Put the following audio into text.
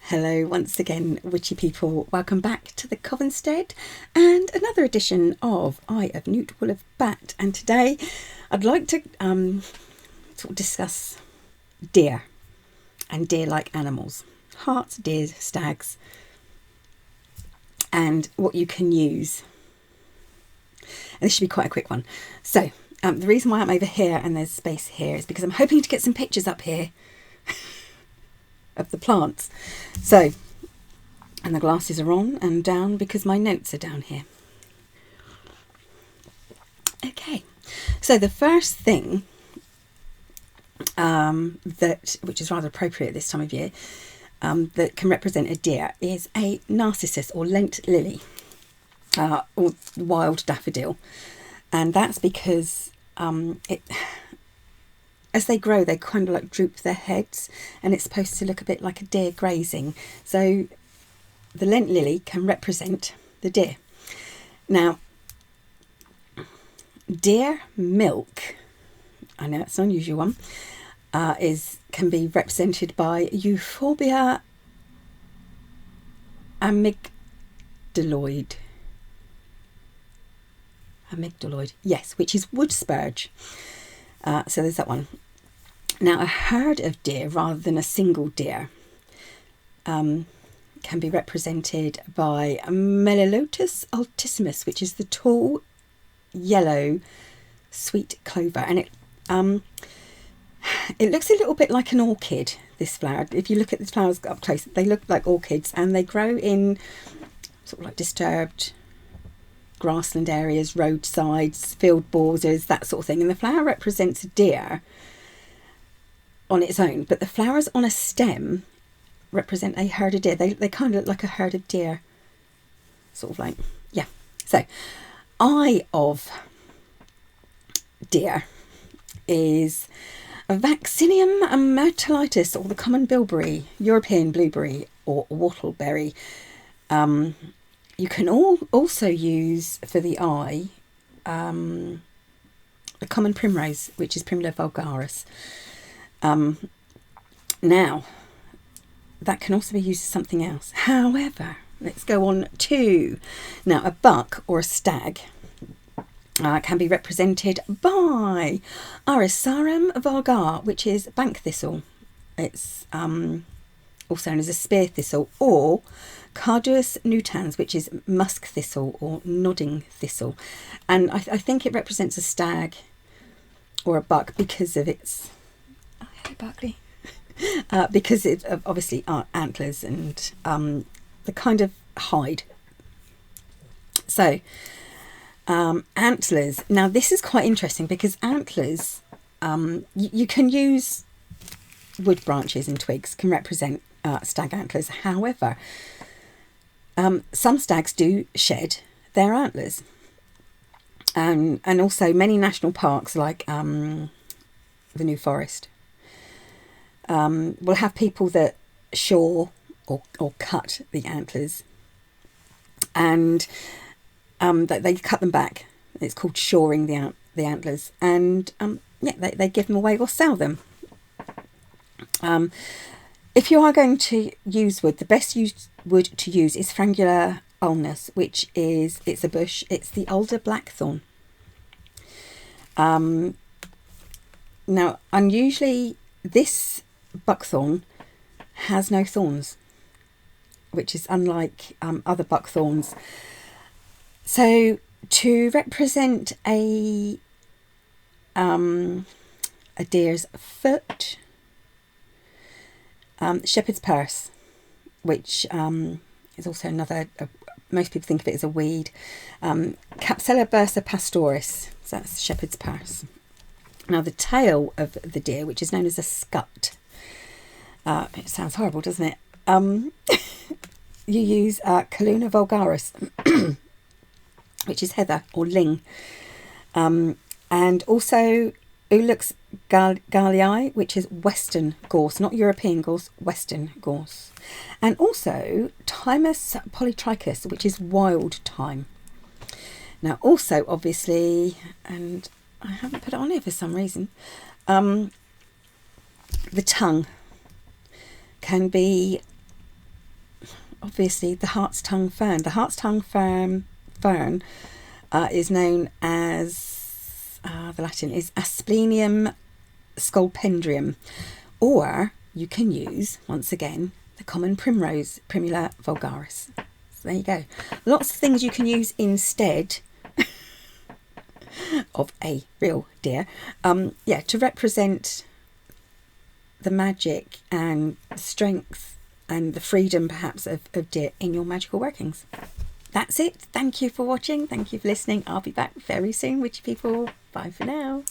Hello once again, witchy people. Welcome back to the Covenstead and another edition of Eye of Newt, Wool of Bat. And today I'd like to sort of discuss deer and deer-like animals. Harts, deers, stags, and what you can use. And this should be quite a quick one. So the reason why I'm over here and there's space here is because I'm hoping to get some pictures up here of the plants. So, and the glasses are on and down because my notes are down here. Okay, so the first thing which is rather appropriate this time of year, that can represent a deer is a narcissus or Lent lily, or wild daffodil. And that's because as they grow, they kind of like droop their heads, and it's supposed to look a bit like a deer grazing. So the Lent lily can represent the deer. Now, deer milk, I know it's an unusual one, can be represented by Euphorbia amygdaloid. Yes, which is wood spurge. So there's that one. Now, a herd of deer rather than a single deer can be represented by Melilotus altissimus, which is the tall yellow sweet clover, and it looks a little bit like an orchid, this flower. If you look at the flowers up close, they look like orchids, and they grow in sort of like disturbed grassland areas, roadsides, field borders, that sort of thing. And the flower represents a deer on its own, but the flowers on a stem represent a herd of deer. They kind of look like a herd of deer, sort of like, yeah. So, eye of deer is Vaccinium myrtilitis, or the common bilberry, European blueberry, or whortleberry. You can also use for the eye the common primrose, which is Primula vulgaris. Now, that can also be used as something else. However, let's go on to, now, a buck or a stag can be represented by Arisarum vulgar, which is bank thistle. It's also known as a spear thistle, or Carduus nutans, which is musk thistle or nodding thistle. And I think it represents a stag or a buck because of its, oh, hey Barkley, because it's obviously antlers and the kind of hide. So antlers. Now this is quite interesting because antlers, you can use wood branches and twigs can represent stag antlers. However, some stags do shed their antlers, and also many national parks like the New Forest will have people that shore or cut the antlers, and they cut them back. It's called shoring the antlers, and yeah, they give them away or sell them. If you are going to use wood, the best wood to use is Frangula ulmus, which is, it's a bush, it's the older blackthorn. Now, unusually, this buckthorn has no thorns, which is unlike other buckthorns. So, to represent a deer's foot, shepherd's purse, which is also another, most people think of it as a weed, Capsella bursa pastoris, so that's shepherd's purse. Now the tail of the deer, which is known as a scut, it sounds horrible, doesn't it? You use Caluna vulgaris, which is heather or ling, and also Ulux galii, which is western gorse, not European gorse, western gorse. And also Thymus polytrichus, which is wild thyme. Now also, obviously, and I haven't put it on here for some reason, the tongue can be obviously the hart's tongue fern. The hart's tongue fern is known as, the Latin is Asplenium scolpendrium, or you can use, once again, the common primrose, Primula vulgaris. So there you go. Lots of things you can use instead of a real deer, to represent the magic and strength and the freedom perhaps of deer in your magical workings. That's it. Thank you for watching. Thank you for listening. I'll be back very soon with you people. Bye for now.